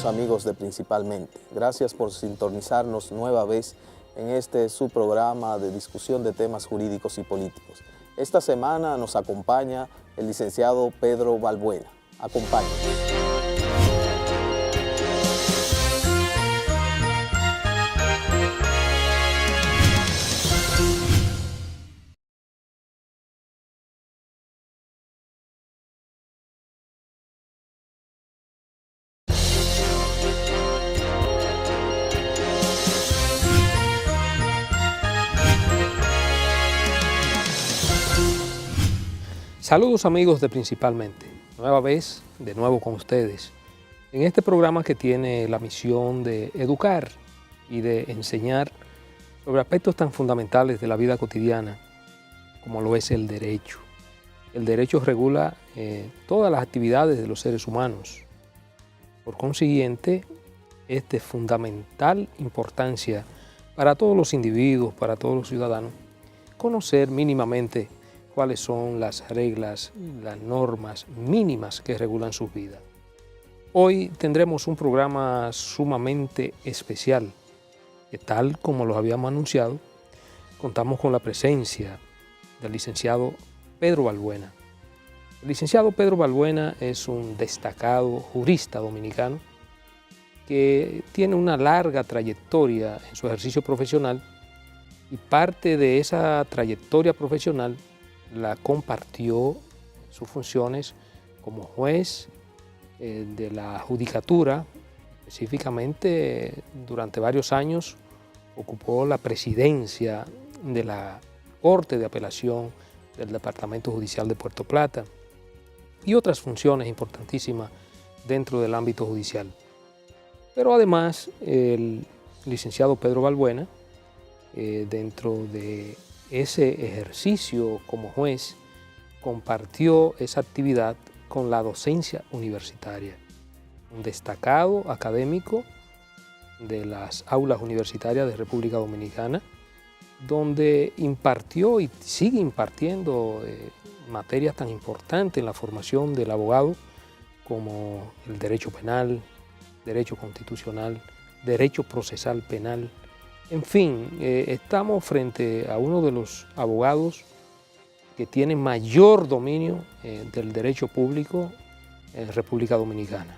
Saludos amigos de Principalmente. Gracias por sintonizarnos nueva vez en este su programa de discusión de temas jurídicos y políticos. Esta semana nos acompaña el licenciado Pedro Balbuena. Acompáñenos. Saludos amigos de Principalmente, nueva vez, de nuevo con ustedes, en este programa que tiene la misión de educar y de enseñar sobre aspectos tan fundamentales de la vida cotidiana como lo es el derecho. El derecho regula todas las actividades de los seres humanos. Por consiguiente, es de fundamental importancia para todos los individuos, para todos los ciudadanos, conocer mínimamente cuáles son las reglas, las normas mínimas que regulan sus vidas. Hoy tendremos un programa sumamente especial, que tal como los habíamos anunciado, contamos con la presencia del licenciado Pedro Balbuena. El licenciado Pedro Balbuena es un destacado jurista dominicano que tiene una larga trayectoria en su ejercicio profesional y parte de esa trayectoria profesional la compartió sus funciones como juez de la judicatura. Específicamente, durante varios años ocupó la presidencia de la Corte de Apelación del Departamento Judicial de Puerto Plata y otras funciones importantísimas dentro del ámbito judicial. Pero además, el licenciado Pedro Balbuena, dentro de ese ejercicio como juez, compartió esa actividad con la docencia universitaria. Un destacado académico de las aulas universitarias de República Dominicana, donde impartió y sigue impartiendo materias tan importantes en la formación del abogado como el derecho penal, derecho constitucional, derecho procesal penal. En fin, estamos frente a uno de los abogados que tiene mayor dominio del derecho público en República Dominicana.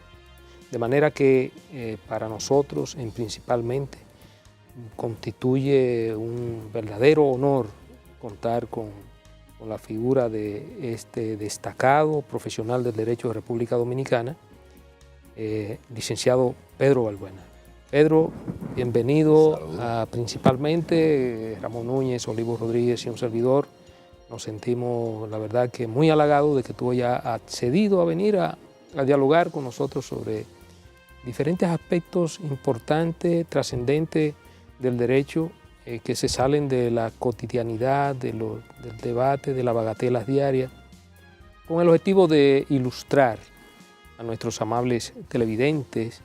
De manera que para nosotros, principalmente, constituye un verdadero honor contar con la figura de este destacado profesional del derecho de República Dominicana, licenciado Pedro Balbuena. Pedro, bienvenido a Principalmente. Ramón Núñez, Olivo Rodríguez y un servidor. Nos sentimos, la verdad, que muy halagados de que tú hayas accedido a venir a dialogar con nosotros sobre diferentes aspectos importantes, trascendentes del derecho, que se salen de la cotidianidad, del debate, de las bagatelas diarias, con el objetivo de ilustrar a nuestros amables televidentes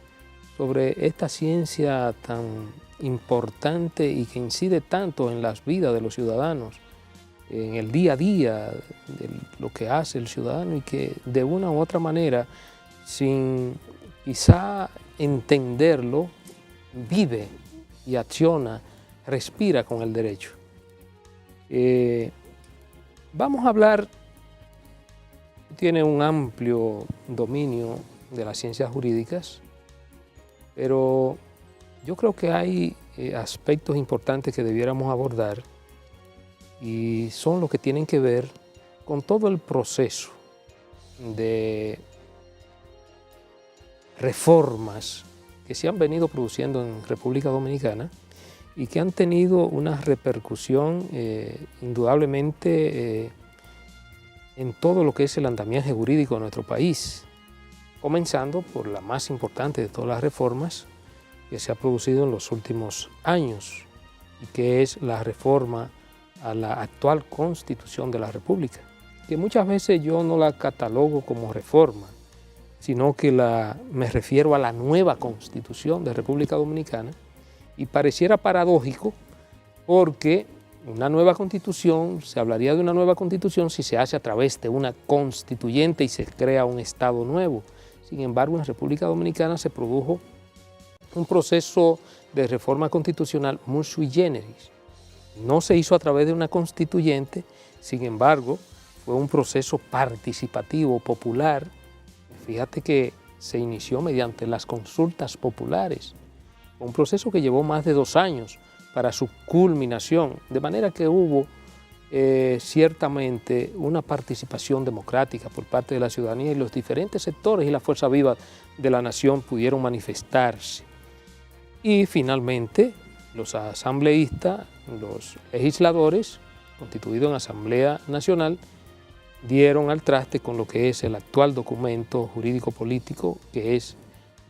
sobre esta ciencia tan importante y que incide tanto en las vidas de los ciudadanos, en el día a día de lo que hace el ciudadano y que de una u otra manera, sin quizá entenderlo, vive y acciona, respira con el derecho. Vamos a hablar, tiene un amplio dominio de las ciencias jurídicas, pero yo creo que hay aspectos importantes que debiéramos abordar y son los que tienen que ver con todo el proceso de reformas que se han venido produciendo en República Dominicana y que han tenido una repercusión indudablemente en todo lo que es el andamiaje jurídico de nuestro país, comenzando por la más importante de todas las reformas que se ha producido en los últimos años, y que es la reforma a la actual Constitución de la República, que muchas veces yo no la catalogo como reforma, sino que me refiero a la nueva Constitución de República Dominicana, y pareciera paradójico porque una nueva Constitución, se hablaría de una nueva Constitución si se hace a través de una constituyente y se crea un Estado nuevo. Sin embargo, en República Dominicana se produjo un proceso de reforma constitucional muy sui generis. No se hizo a través de una constituyente, sin embargo, fue un proceso participativo, popular. Fíjate que se inició mediante las consultas populares, un proceso que llevó más de 2 años para su culminación, de manera que hubo ciertamente una participación democrática por parte de la ciudadanía y los diferentes sectores y la fuerza viva de la nación pudieron manifestarse. Y finalmente los asambleístas, los legisladores, constituidos en Asamblea Nacional, dieron al traste con lo que es el actual documento jurídico-político, que es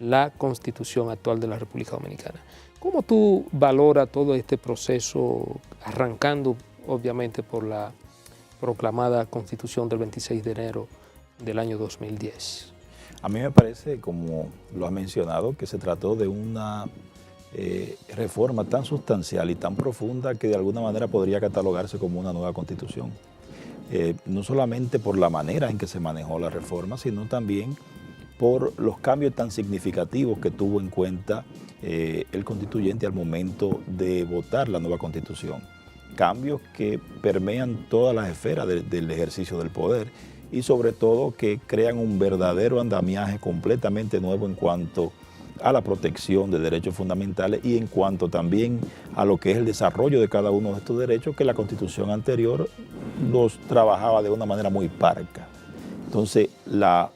la Constitución actual de la República Dominicana. ¿Cómo tú valoras todo este proceso, arrancando obviamente por la proclamada Constitución del 26 de enero del año 2010? A mí me parece, como lo has mencionado, que se trató de una reforma tan sustancial y tan profunda que de alguna manera podría catalogarse como una nueva Constitución. No solamente por la manera en que se manejó la reforma, sino también por los cambios tan significativos que tuvo en cuenta el constituyente al momento de votar la nueva Constitución. Cambios que permean todas las esferas del ejercicio del poder y sobre todo que crean un verdadero andamiaje completamente nuevo en cuanto a la protección de derechos fundamentales y en cuanto también a lo que es el desarrollo de cada uno de estos derechos que la Constitución anterior los trabajaba de una manera muy parca. Entonces, la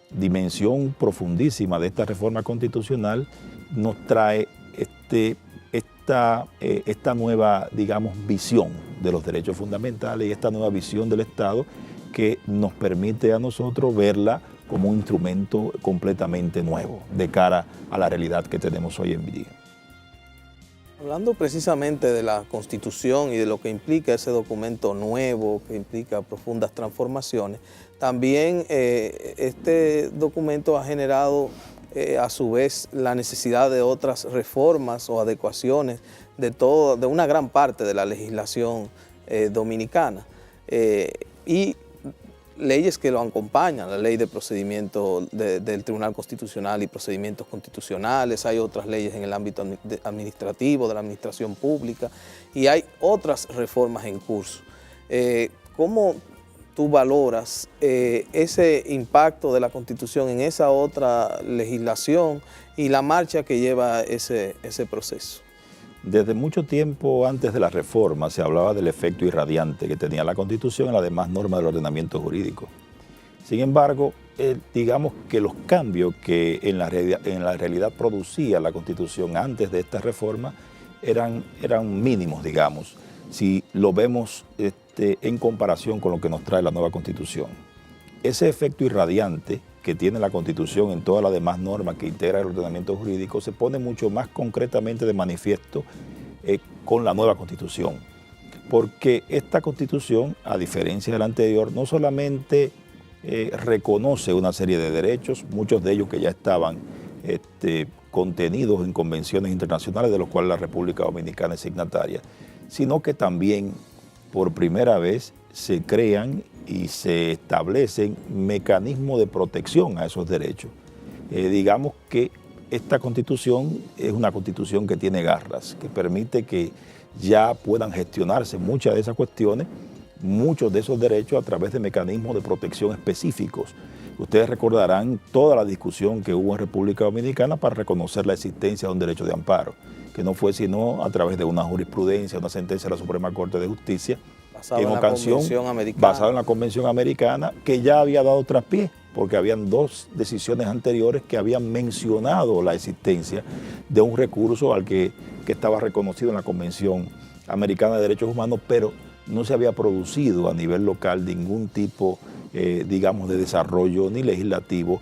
dimensión profundísima de esta reforma constitucional nos trae esta nueva, digamos, visión de los derechos fundamentales y esta nueva visión del Estado que nos permite a nosotros verla como un instrumento completamente nuevo de cara a la realidad que tenemos hoy en día. Hablando precisamente de la Constitución y de lo que implica ese documento nuevo, que implica profundas transformaciones, también este documento ha generado a su vez la necesidad de otras reformas o adecuaciones de una gran parte de la legislación dominicana. Y leyes que lo acompañan, la ley de procedimiento del Tribunal Constitucional y procedimientos constitucionales, hay otras leyes en el ámbito administrativo, de la administración pública, y hay otras reformas en curso. ¿Cómo tú valoras ese impacto de la Constitución en esa otra legislación y la marcha que lleva ese proceso? Desde mucho tiempo antes de la reforma se hablaba del efecto irradiante que tenía la Constitución en las demás normas del ordenamiento jurídico. Sin embargo, digamos que los cambios que en la realidad producía la Constitución antes de esta reforma eran mínimos, digamos, si lo vemos en comparación con lo que nos trae la nueva Constitución. Ese efecto irradiante que tiene la Constitución en todas las demás normas que integra el ordenamiento jurídico se pone mucho más concretamente de manifiesto con la nueva Constitución, porque esta Constitución, a diferencia de la anterior, no solamente reconoce una serie de derechos, muchos de ellos que ya estaban contenidos en convenciones internacionales de los cuales la República Dominicana es signataria, sino que también por primera vez se crean y se establecen mecanismos de protección a esos derechos. Digamos que esta Constitución es una Constitución que tiene garras, que permite que ya puedan gestionarse muchas de esas cuestiones, muchos de esos derechos a través de mecanismos de protección específicos. Ustedes recordarán toda la discusión que hubo en República Dominicana para reconocer la existencia de un derecho de amparo, que no fue sino a través de una jurisprudencia, una sentencia de la Suprema Corte de Justicia, basado en la Convención Americana, que ya había dado traspié, porque habían 2 decisiones anteriores que habían mencionado la existencia de un recurso al que estaba reconocido en la Convención Americana de Derechos Humanos, pero no se había producido a nivel local ningún tipo, digamos, de desarrollo ni legislativo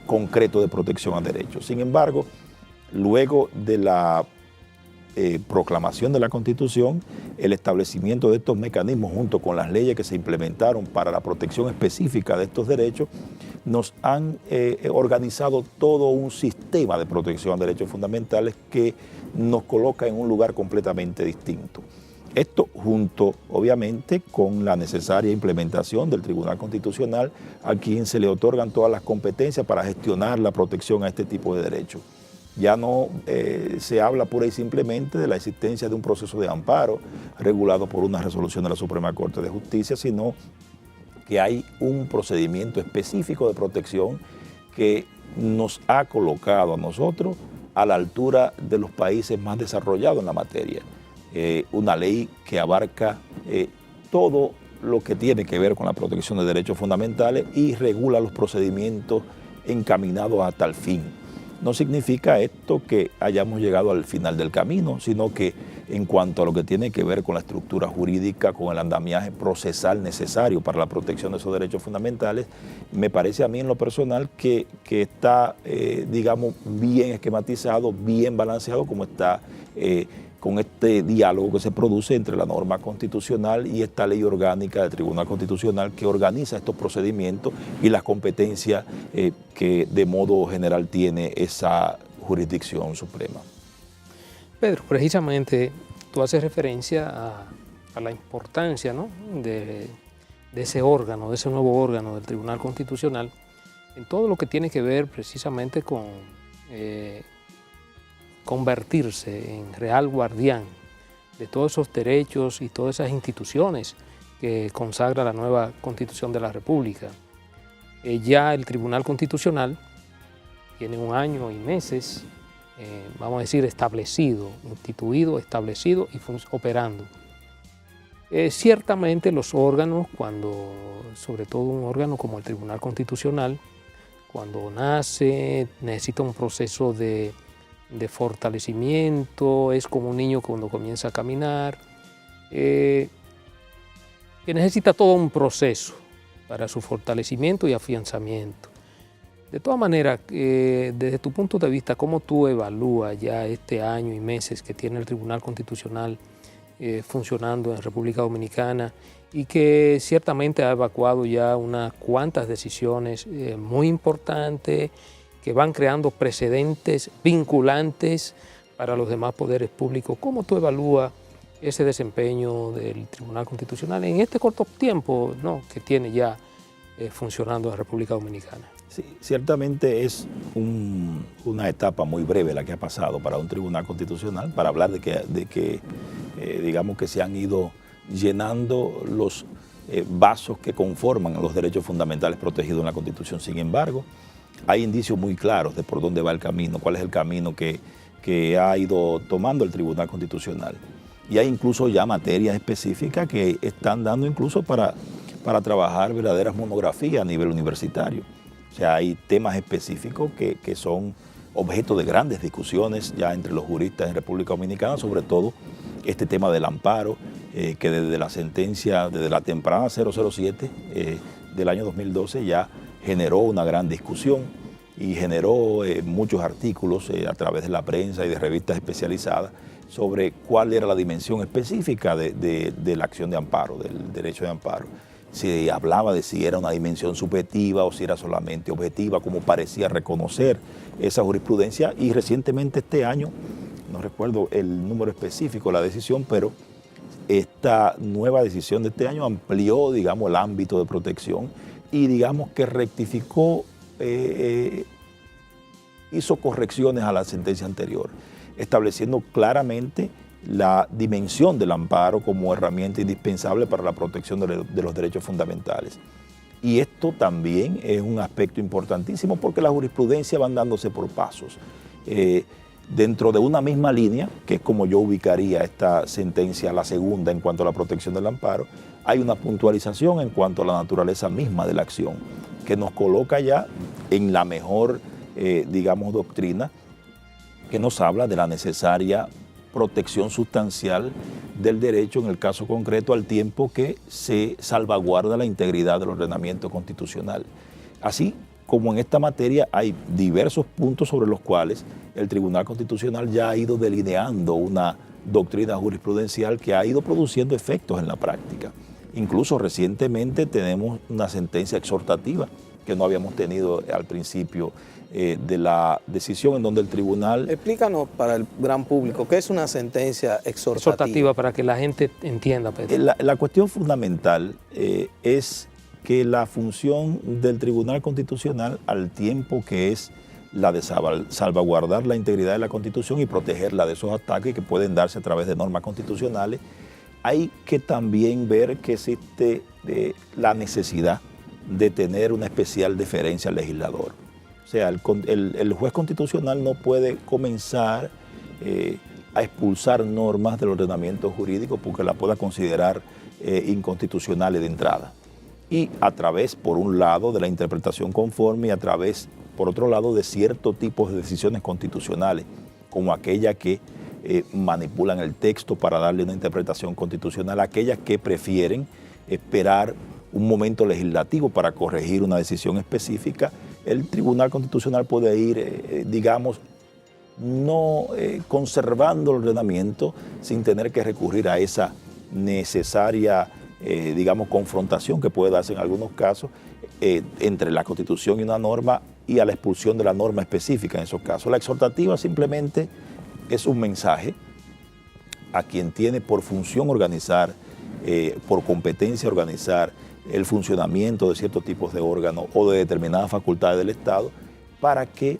concreto de protección a derechos. Sin embargo, luego de la proclamación de la Constitución, el establecimiento de estos mecanismos junto con las leyes que se implementaron para la protección específica de estos derechos, nos han organizado todo un sistema de protección de derechos fundamentales que nos coloca en un lugar completamente distinto. Esto junto, obviamente, con la necesaria implementación del Tribunal Constitucional, a quien se le otorgan todas las competencias para gestionar la protección a este tipo de derechos. Ya no se habla pura y simplemente de la existencia de un proceso de amparo regulado por una resolución de la Suprema Corte de Justicia, sino que hay un procedimiento específico de protección que nos ha colocado a nosotros a la altura de los países más desarrollados en la materia. Una ley que abarca todo lo que tiene que ver con la protección de derechos fundamentales y regula los procedimientos encaminados a tal fin. No significa esto que hayamos llegado al final del camino, sino que en cuanto a lo que tiene que ver con la estructura jurídica, con el andamiaje procesal necesario para la protección de esos derechos fundamentales, me parece a mí en lo personal que está, digamos, bien esquematizado, bien balanceado, como está con este diálogo que se produce entre la norma constitucional y esta ley orgánica del Tribunal Constitucional que organiza estos procedimientos y las competencias que de modo general tiene esa jurisdicción suprema. Pedro, precisamente tú haces referencia a la importancia, ¿no?, de ese órgano, de ese nuevo órgano del Tribunal Constitucional, en todo lo que tiene que ver precisamente con convertirse en real guardián de todos esos derechos y todas esas instituciones que consagra la nueva Constitución de la República. Ya el Tribunal Constitucional tiene 1 año y meses, vamos a decir, establecido, instituido, establecido y operando. Ciertamente los órganos, sobre todo un órgano como el Tribunal Constitucional, cuando nace, necesita un proceso de fortalecimiento, es como un niño cuando comienza a caminar, que necesita todo un proceso para su fortalecimiento y afianzamiento. De todas maneras, desde tu punto de vista, ¿cómo tú evalúas ya este año y meses que tiene el Tribunal Constitucional funcionando en República Dominicana y que ciertamente ha evacuado ya unas cuantas decisiones muy importantes que van creando precedentes vinculantes para los demás poderes públicos? ¿Cómo tú evalúas ese desempeño del Tribunal Constitucional en este corto tiempo, ¿no?, que tiene ya funcionando en la República Dominicana? Sí, ciertamente es una etapa muy breve la que ha pasado para un Tribunal Constitucional, para hablar de que digamos que se han ido llenando los vasos que conforman los derechos fundamentales protegidos en la Constitución. Sin embargo, hay indicios muy claros de por dónde va el camino, cuál es el camino que ha ido tomando el Tribunal Constitucional. Y hay incluso ya materias específicas que están dando incluso para trabajar verdaderas monografías a nivel universitario. O sea, hay temas específicos que son objeto de grandes discusiones ya entre los juristas en República Dominicana, sobre todo este tema del amparo, que desde la sentencia, desde la temprana 007 del año 2012 ya generó una gran discusión y generó muchos artículos a través de la prensa y de revistas especializadas sobre cuál era la dimensión específica de la acción de amparo, del derecho de amparo. Se hablaba de si era una dimensión subjetiva o si era solamente objetiva, como parecía reconocer esa jurisprudencia. Y recientemente este año, no recuerdo el número específico de la decisión, pero esta nueva decisión de este año amplió, digamos, el ámbito de protección y, digamos, que rectificó, hizo correcciones a la sentencia anterior, estableciendo claramente la dimensión del amparo como herramienta indispensable para la protección de los derechos fundamentales. Y esto también es un aspecto importantísimo porque la jurisprudencia van dándose por pasos. Dentro de una misma línea, que es como yo ubicaría esta sentencia, la segunda en cuanto a la protección del amparo, hay una puntualización en cuanto a la naturaleza misma de la acción, que nos coloca ya en la mejor, digamos, doctrina, que nos habla de la necesaria protección sustancial del derecho, en el caso concreto, al tiempo que se salvaguarda la integridad del ordenamiento constitucional. Así como en esta materia hay diversos puntos sobre los cuales el Tribunal Constitucional ya ha ido delineando una doctrina jurisprudencial que ha ido produciendo efectos en la práctica. Incluso recientemente tenemos una sentencia exhortativa que no habíamos tenido al principio de la decisión, en donde el tribunal... Explícanos para el gran público, ¿qué es una sentencia exhortativa? Exhortativa, para que la gente entienda, Pedro. La cuestión fundamental es que la función del Tribunal Constitucional, al tiempo que es la de salvaguardar la integridad de la Constitución y protegerla de esos ataques que pueden darse a través de normas constitucionales. Hay que también ver que existe la necesidad de tener una especial deferencia al legislador. O sea, el juez constitucional no puede comenzar a expulsar normas del ordenamiento jurídico porque la pueda considerar inconstitucionales de entrada. Y a través, por un lado, de la interpretación conforme y a través, por otro lado, de ciertos tipos de decisiones constitucionales, como aquellas que manipulan el texto para darle una interpretación constitucional, aquellas que prefieren esperar un momento legislativo para corregir una decisión específica. El Tribunal Constitucional puede ir, digamos, no conservando el ordenamiento sin tener que recurrir a esa necesaria, digamos, confrontación que puede darse en algunos casos entre la Constitución y una norma y a la expulsión de la norma específica en esos casos. La exhortativa simplemente es un mensaje a quien tiene por función organizar, por competencia organizar el funcionamiento de ciertos tipos de órganos o de determinadas facultades del Estado para que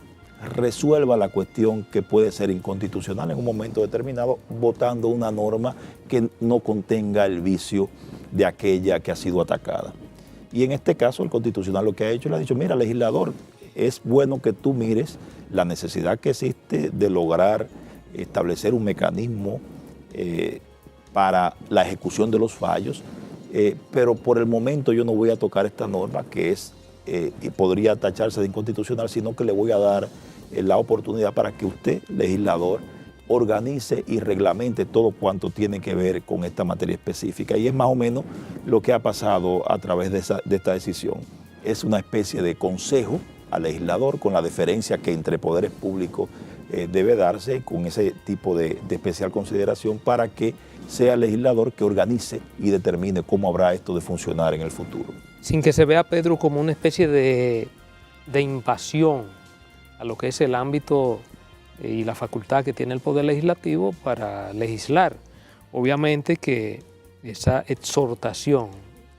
resuelva la cuestión que puede ser inconstitucional en un momento determinado, votando una norma que no contenga el vicio de aquella que ha sido atacada. Y en este caso el Constitucional lo que ha hecho, le ha dicho, mira, legislador, es bueno que tú mires la necesidad que existe de lograr establecer un mecanismo para la ejecución de los fallos, pero por el momento yo no voy a tocar esta norma que es y podría tacharse de inconstitucional, sino que le voy a dar la oportunidad para que usted, legislador, organice y reglamente todo cuanto tiene que ver con esta materia específica. Y es más o menos lo que ha pasado a través de esta decisión. Es una especie de consejo al legislador con la deferencia que entre poderes públicos debe darse, con ese tipo de especial consideración para que sea el legislador que organice y determine cómo habrá esto de funcionar en el futuro. Sin que se vea, Pedro, como una especie de invasión a lo que es el ámbito y la facultad que tiene el Poder Legislativo para legislar. Obviamente que esa exhortación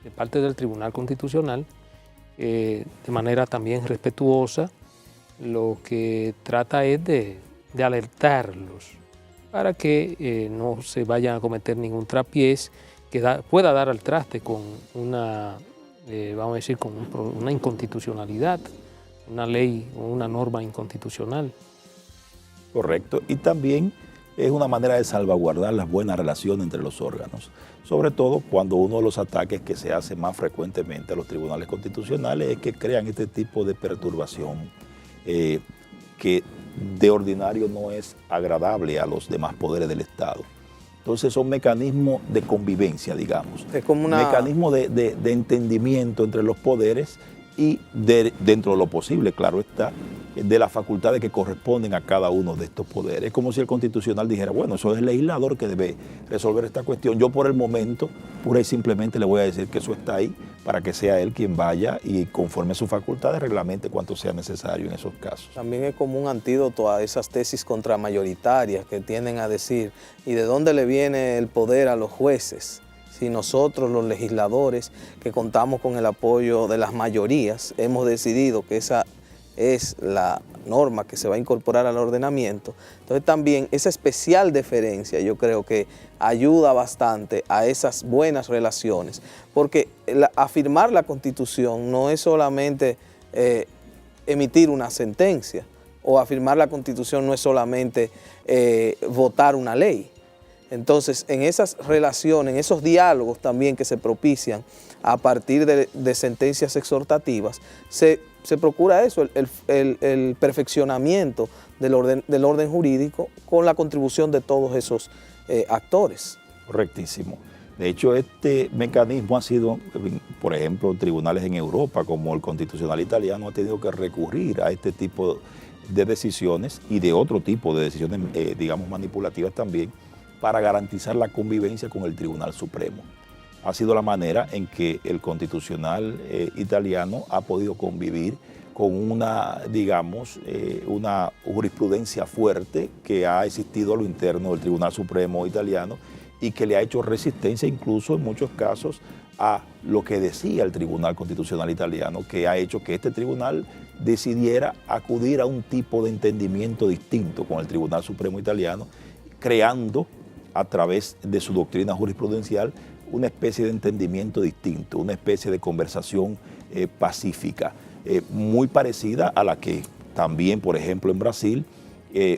de parte del Tribunal Constitucional, de manera también respetuosa, lo que trata es de alertarlos para que no se vayan a cometer ningún traspiés que pueda dar al traste con una, vamos a decir, con una inconstitucionalidad, una ley o una norma inconstitucional. Correcto. Y también es una manera de salvaguardar las buenas relaciones entre los órganos, sobre todo cuando uno de los ataques que se hace más frecuentemente a los tribunales constitucionales es que crean este tipo de perturbación que de ordinario no es agradable a los demás poderes del Estado. Entonces son mecanismos de convivencia, digamos. Es como una... mecanismo de entendimiento entre los poderes y dentro de lo posible, claro está, de las facultades que corresponden a cada uno de estos poderes. Es como si el Constitucional dijera, bueno, eso es el legislador que debe resolver esta cuestión. Yo por el momento, pura y simplemente le voy a decir que eso está ahí para que sea él quien vaya y conforme a sus facultades reglamente cuanto sea necesario en esos casos. También es como un antídoto a esas tesis contramayoritarias que tienden a decir, ¿y de dónde le viene el poder a los jueces? Si nosotros, los legisladores, que contamos con el apoyo de las mayorías, hemos decidido que esa es la norma que se va a incorporar al ordenamiento. Entonces también esa especial deferencia yo creo que ayuda bastante a esas buenas relaciones, porque afirmar la Constitución no es solamente emitir una sentencia, o afirmar la Constitución no es solamente votar una ley. Entonces, en esas relaciones, en esos diálogos también que se propician a partir de sentencias exhortativas, se procura eso, el perfeccionamiento del orden jurídico con la contribución de todos esos actores. Correctísimo. De hecho, este mecanismo ha sido, por ejemplo, tribunales en Europa, como el Constitucional italiano, ha tenido que recurrir a este tipo de decisiones y de otro tipo de decisiones, digamos, manipulativas también, para garantizar la convivencia con el Tribunal Supremo. Ha sido la manera en que el Constitucional italiano ha podido convivir con una, digamos, una jurisprudencia fuerte que ha existido a lo interno del Tribunal Supremo italiano y que le ha hecho resistencia incluso en muchos casos a lo que decía el Tribunal Constitucional italiano, que ha hecho que este tribunal decidiera acudir a un tipo de entendimiento distinto con el Tribunal Supremo italiano, creando a través de su doctrina jurisprudencial una especie de entendimiento distinto, una especie de conversación pacífica, muy parecida a la que también, por ejemplo, en Brasil,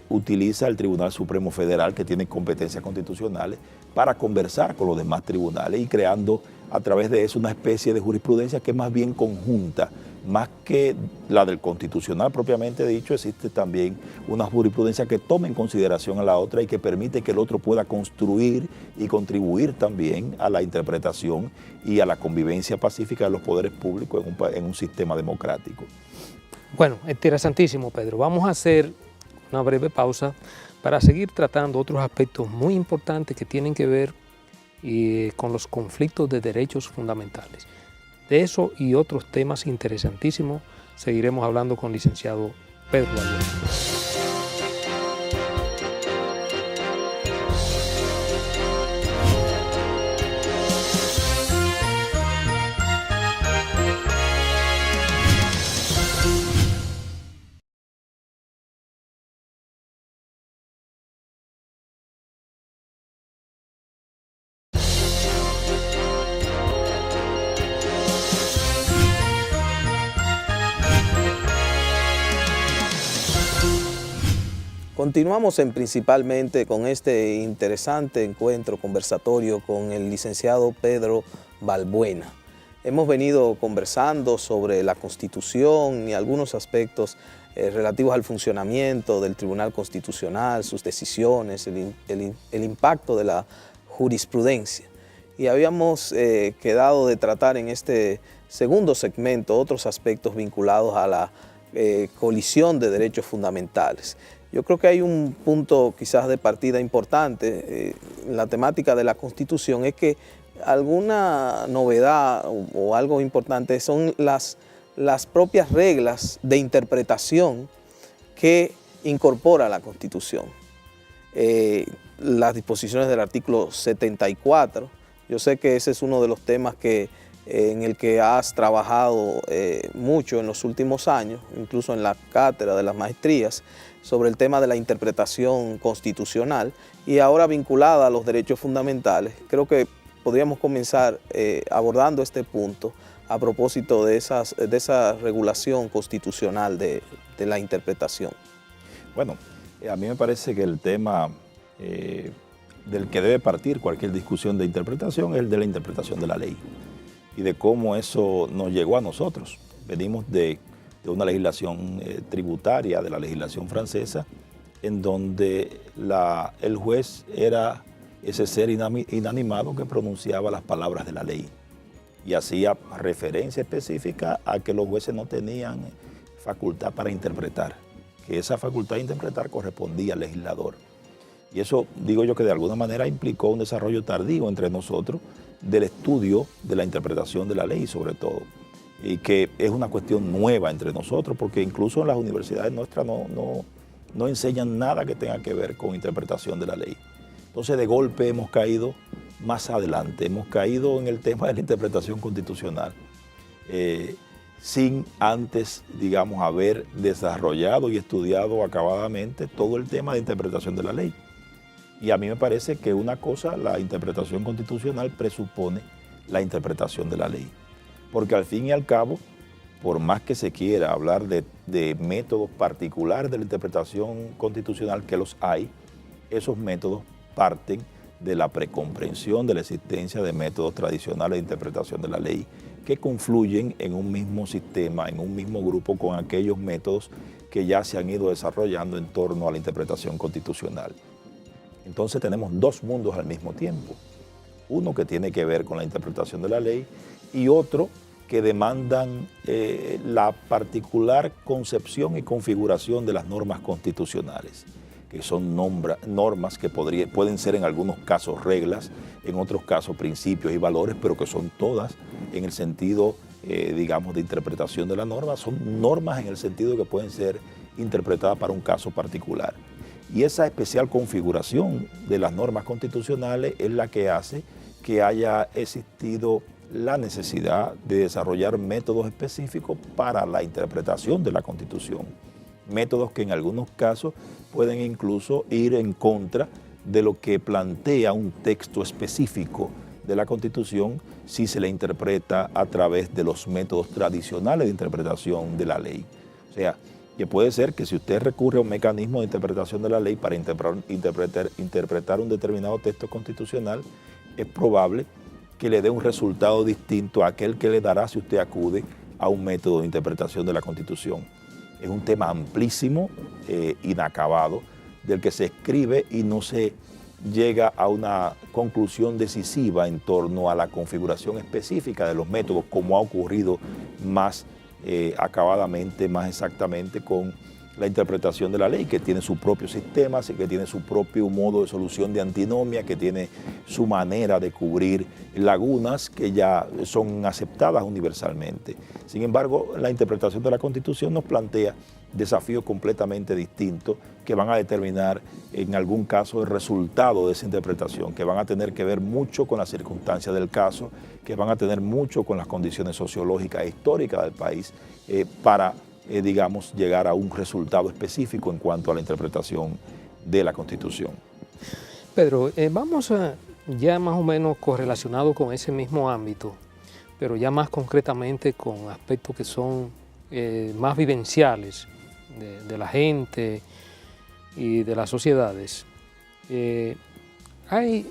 utiliza el Tribunal Supremo Federal, que tiene competencias constitucionales, para conversar con los demás tribunales y creando a través de eso una especie de jurisprudencia que es más bien conjunta, más que la del constitucional propiamente dicho. Existe también una jurisprudencia que toma en consideración a la otra y que permite que el otro pueda construir y contribuir también a la interpretación y a la convivencia pacífica de los poderes públicos en un sistema democrático. Bueno, interesantísimo, Pedro. Vamos a hacer una breve pausa para seguir tratando otros aspectos muy importantes que tienen que ver con los conflictos de derechos fundamentales. De eso y otros temas interesantísimos seguiremos hablando con el licenciado Pedro Balbuena. Continuamos principalmente con este interesante encuentro conversatorio con el licenciado Pedro Balbuena. Hemos venido conversando sobre la Constitución y algunos aspectos relativos al funcionamiento del Tribunal Constitucional, sus decisiones, el impacto de la jurisprudencia. Y habíamos quedado de tratar en este segundo segmento otros aspectos vinculados a la colisión de derechos fundamentales. Yo creo que hay un punto quizás de partida importante en la temática de la Constitución, es que alguna novedad o algo importante son las propias reglas de interpretación que incorpora la Constitución. Las disposiciones del artículo 74, yo sé que ese es uno de los temas en el que has trabajado mucho en los últimos años, incluso en la cátedra de las maestrías, sobre el tema de la interpretación constitucional y ahora vinculada a los derechos fundamentales. Creo que podríamos comenzar abordando este punto a propósito de esa regulación constitucional de la interpretación. Bueno, a mí me parece que el tema del que debe partir cualquier discusión de interpretación es el de la interpretación de la ley y de cómo eso nos llegó a nosotros. Venimos de una legislación tributaria, de la legislación francesa, en donde el juez era ese ser inanimado que pronunciaba las palabras de la ley y hacía referencia específica a que los jueces no tenían facultad para interpretar, que esa facultad de interpretar correspondía al legislador. Y eso, digo yo, que de alguna manera implicó un desarrollo tardío entre nosotros del estudio de la interpretación de la ley, sobre todo, y que es una cuestión nueva entre nosotros, porque incluso en las universidades nuestras no enseñan nada que tenga que ver con interpretación de la ley. Entonces, de golpe hemos caído más adelante, hemos caído en el tema de la interpretación constitucional, sin antes, digamos, haber desarrollado y estudiado acabadamente todo el tema de interpretación de la ley. Y a mí me parece que una cosa, la interpretación constitucional presupone la interpretación de la ley. Porque al fin y al cabo, por más que se quiera hablar de métodos particulares de la interpretación constitucional, que los hay, esos métodos parten de la precomprensión de la existencia de métodos tradicionales de interpretación de la ley que confluyen en un mismo sistema, en un mismo grupo con aquellos métodos que ya se han ido desarrollando en torno a la interpretación constitucional. Entonces tenemos dos mundos al mismo tiempo. Uno que tiene que ver con la interpretación de la ley y otro que demandan la particular concepción y configuración de las normas constitucionales, que son normas que pueden ser en algunos casos reglas, en otros casos principios y valores, pero que son todas en el sentido, digamos, de interpretación de la norma, son normas en el sentido de que pueden ser interpretadas para un caso particular. Y esa especial configuración de las normas constitucionales es la que hace que haya existido la necesidad de desarrollar métodos específicos para la interpretación de la Constitución. Métodos que en algunos casos pueden incluso ir en contra de lo que plantea un texto específico de la Constitución si se le interpreta a través de los métodos tradicionales de interpretación de la ley. O sea, que puede ser que si usted recurre a un mecanismo de interpretación de la ley para interpretar un determinado texto constitucional, es probable que le dé un resultado distinto a aquel que le dará si usted acude a un método de interpretación de la Constitución. Es un tema amplísimo, inacabado, del que se escribe y no se llega a una conclusión decisiva en torno a la configuración específica de los métodos, como ha ocurrido más acabadamente, más exactamente con la interpretación de la ley, que tiene su propio sistema, que tiene su propio modo de solución de antinomia, que tiene su manera de cubrir lagunas que ya son aceptadas universalmente. Sin embargo, la interpretación de la Constitución nos plantea desafíos completamente distintos que van a determinar en algún caso el resultado de esa interpretación, que van a tener que ver mucho con las circunstancias del caso, que van a tener mucho con las condiciones sociológicas e históricas del país para digamos, llegar a un resultado específico en cuanto a la interpretación de la Constitución. Pedro, vamos a, ya más o menos correlacionado con ese mismo ámbito, pero ya más concretamente con aspectos que son más vivenciales de la gente y de las sociedades. Hay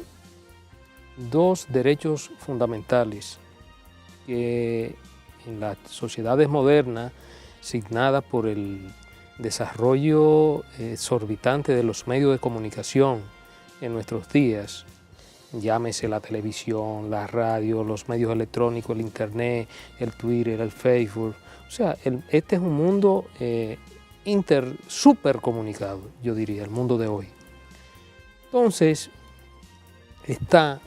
dos derechos fundamentales que en las sociedades modernas, signada por el desarrollo exorbitante de los medios de comunicación en nuestros días, llámese la televisión, la radio, los medios electrónicos, el internet, el Twitter, el Facebook. O sea, este es un mundo súper comunicado, yo diría, el mundo de hoy. Entonces, está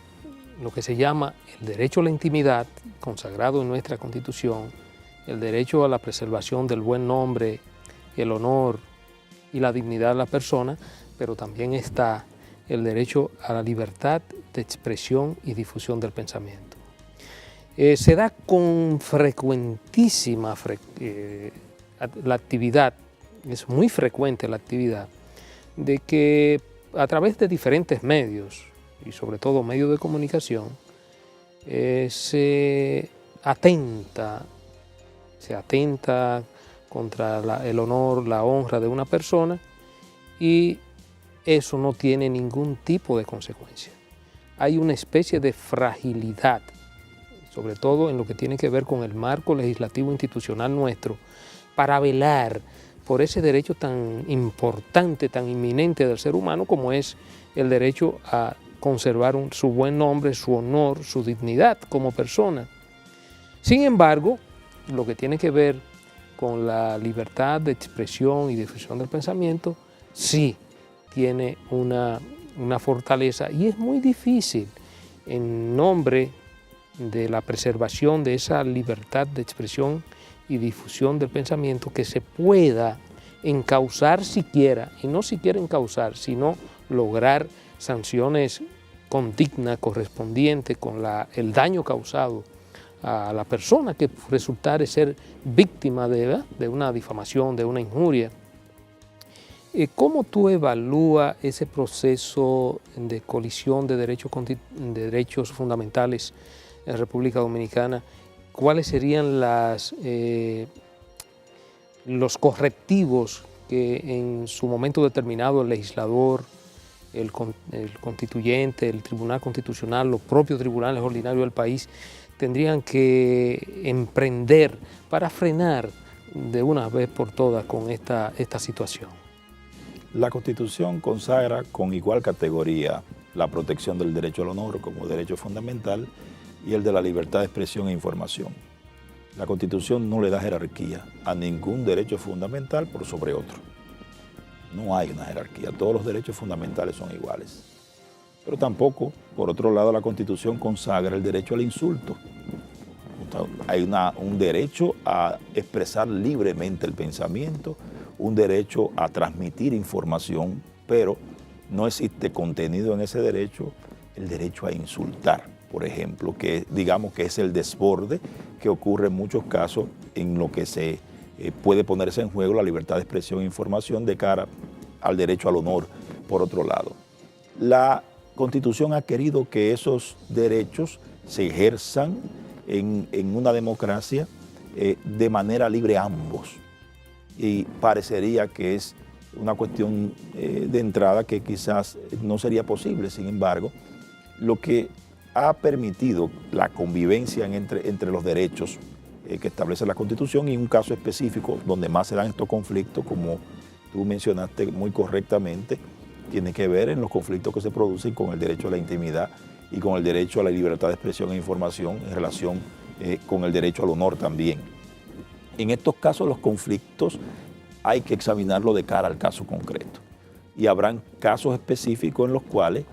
lo que se llama el derecho a la intimidad, consagrado en nuestra Constitución, el derecho a la preservación del buen nombre, el honor y la dignidad de la persona, pero también está el derecho a la libertad de expresión y difusión del pensamiento. Se da con frecuentísima la actividad, es muy frecuente la actividad, de que a través de diferentes medios, y sobre todo medios de comunicación, se atenta contra el honor, la honra de una persona, y eso no tiene ningún tipo de consecuencia. Hay una especie de fragilidad, sobre todo en lo que tiene que ver con el marco legislativo institucional nuestro, para velar por ese derecho tan importante, tan inminente del ser humano como es el derecho a conservar su buen nombre, su honor, su dignidad como persona. Sin embargo, lo que tiene que ver con la libertad de expresión y difusión del pensamiento, sí tiene una fortaleza, y es muy difícil en nombre de la preservación de esa libertad de expresión y difusión del pensamiento que se pueda encauzar siquiera, y no siquiera encauzar, sino lograr sanciones condignas, correspondientes con el daño causado a la persona que resultare ser víctima de una difamación, de una injuria. ¿Cómo tú evalúas ese proceso de colisión de derechos fundamentales en República Dominicana? ¿Cuáles serían los correctivos que en su momento determinado el legislador, el constituyente, el Tribunal Constitucional, los propios tribunales ordinarios del país tendrían que emprender para frenar de una vez por todas con esta situación? La Constitución consagra con igual categoría la protección del derecho al honor como derecho fundamental y el de la libertad de expresión e información. La Constitución no le da jerarquía a ningún derecho fundamental por sobre otro. No hay una jerarquía, todos los derechos fundamentales son iguales. Pero tampoco, por otro lado, la Constitución consagra el derecho al insulto. Hay un derecho a expresar libremente el pensamiento, un derecho a transmitir información, pero no existe contenido en ese derecho el derecho a insultar. por ejemplo, que digamos que es el desborde que ocurre en muchos casos en lo que se puede ponerse en juego la libertad de expresión e información de cara al derecho al honor, por otro lado. La Constitución ha querido que esos derechos se ejerzan en una democracia de manera libre ambos. Y parecería que es una cuestión de entrada que quizás no sería posible. Sin embargo, lo que ha permitido la convivencia entre los derechos que establece la Constitución y un caso específico donde más se dan estos conflictos, como tú mencionaste muy correctamente, tiene que ver en los conflictos que se producen con el derecho a la intimidad y con el derecho a la libertad de expresión e información en relación con el derecho al honor también. En estos casos los conflictos hay que examinarlo de cara al caso concreto y habrán casos específicos en los cuales,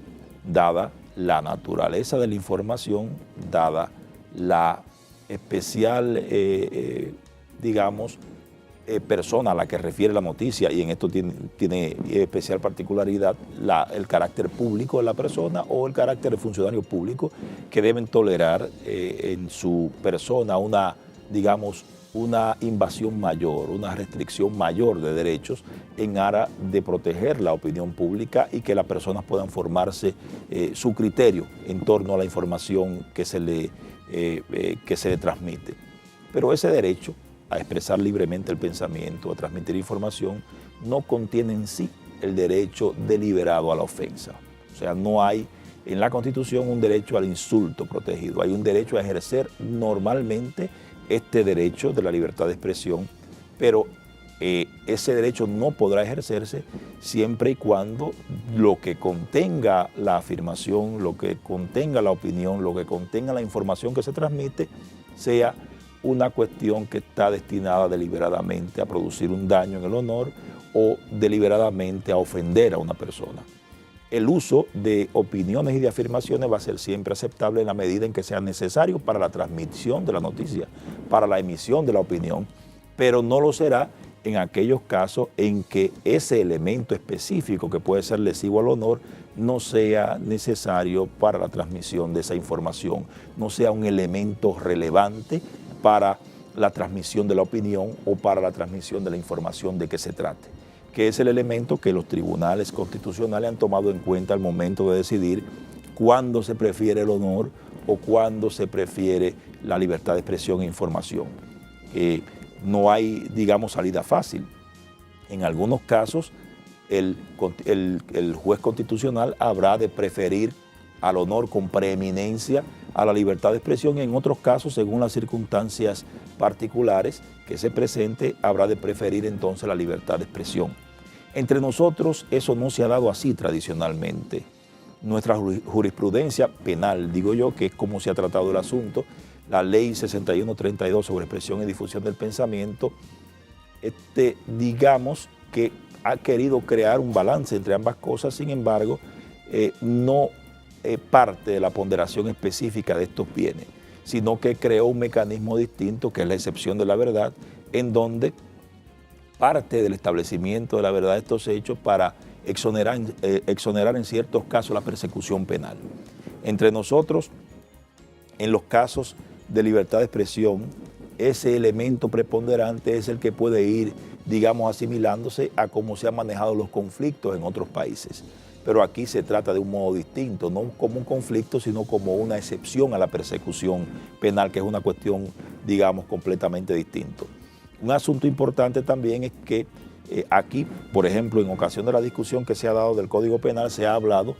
dada la naturaleza de la información, dada la especial, digamos, persona a la que refiere la noticia, y en esto tiene especial particularidad el carácter público de la persona o el carácter de funcionario público, que deben tolerar en su persona digamos, una invasión mayor, una restricción mayor de derechos en aras de proteger la opinión pública y que las personas puedan formarse su criterio en torno a la información que se le transmite. Pero ese derecho a expresar libremente el pensamiento, a transmitir información, no contiene en sí el derecho deliberado a la ofensa. O sea, no hay en la Constitución un derecho al insulto protegido, hay un derecho a ejercer normalmente este derecho de la libertad de expresión, pero ese derecho no podrá ejercerse siempre y cuando lo que contenga la afirmación, lo que contenga la opinión, lo que contenga la información que se transmite, sea una cuestión que está destinada deliberadamente a producir un daño en el honor o deliberadamente a ofender a una persona. El uso de opiniones y de afirmaciones va a ser siempre aceptable en la medida en que sea necesario para la transmisión de la noticia, para la emisión de la opinión, pero no lo será en aquellos casos en que ese elemento específico que puede ser lesivo al honor no sea necesario para la transmisión de esa información, no sea un elemento relevante para la transmisión de la opinión o para la transmisión de la información de que se trate, que es el elemento que los tribunales constitucionales han tomado en cuenta al momento de decidir cuándo se prefiere el honor o cuándo se prefiere la libertad de expresión e información. No hay, digamos, salida fácil. En algunos casos, el juez constitucional habrá de preferir al honor con preeminencia a la libertad de expresión, y en otros casos, según las circunstancias particulares que se presente, habrá de preferir entonces la libertad de expresión. Entre nosotros eso no se ha dado así tradicionalmente. Nuestra jurisprudencia penal, digo yo, que es como se ha tratado el asunto, la ley 6132 sobre expresión y difusión del pensamiento, digamos que ha querido crear un balance entre ambas cosas, sin embargo, no parte de la ponderación específica de estos bienes, sino que creó un mecanismo distinto, que es la excepción de la verdad, en donde parte del establecimiento de la verdad de estos hechos para exonerar en ciertos casos la persecución penal. Entre nosotros, en los casos de libertad de expresión, ese elemento preponderante es el que puede ir, digamos, asimilándose a cómo se han manejado los conflictos en otros países. Pero aquí se trata de un modo distinto, no como un conflicto, sino como una excepción a la persecución penal, que es una cuestión, digamos, completamente distinta. Un asunto importante también es que aquí, por ejemplo, en ocasión de la discusión que se ha dado del Código Penal, se ha hablado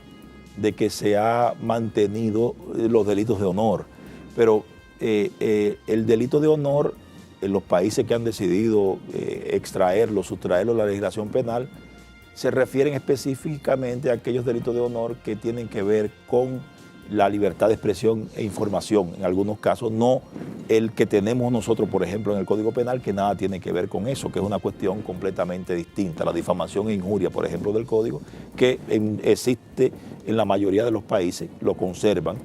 de que se ha mantenido los delitos de honor, pero el delito de honor en los países que han decidido extraerlo, sustraerlo de la legislación penal, se refieren específicamente a aquellos delitos de honor que tienen que ver con la libertad de expresión e información, en algunos casos, no el que tenemos nosotros, por ejemplo, en el Código Penal, que nada tiene que ver con eso, que es una cuestión completamente distinta. La difamación e injuria, por ejemplo, del Código, que existe en la mayoría de los países, lo conservan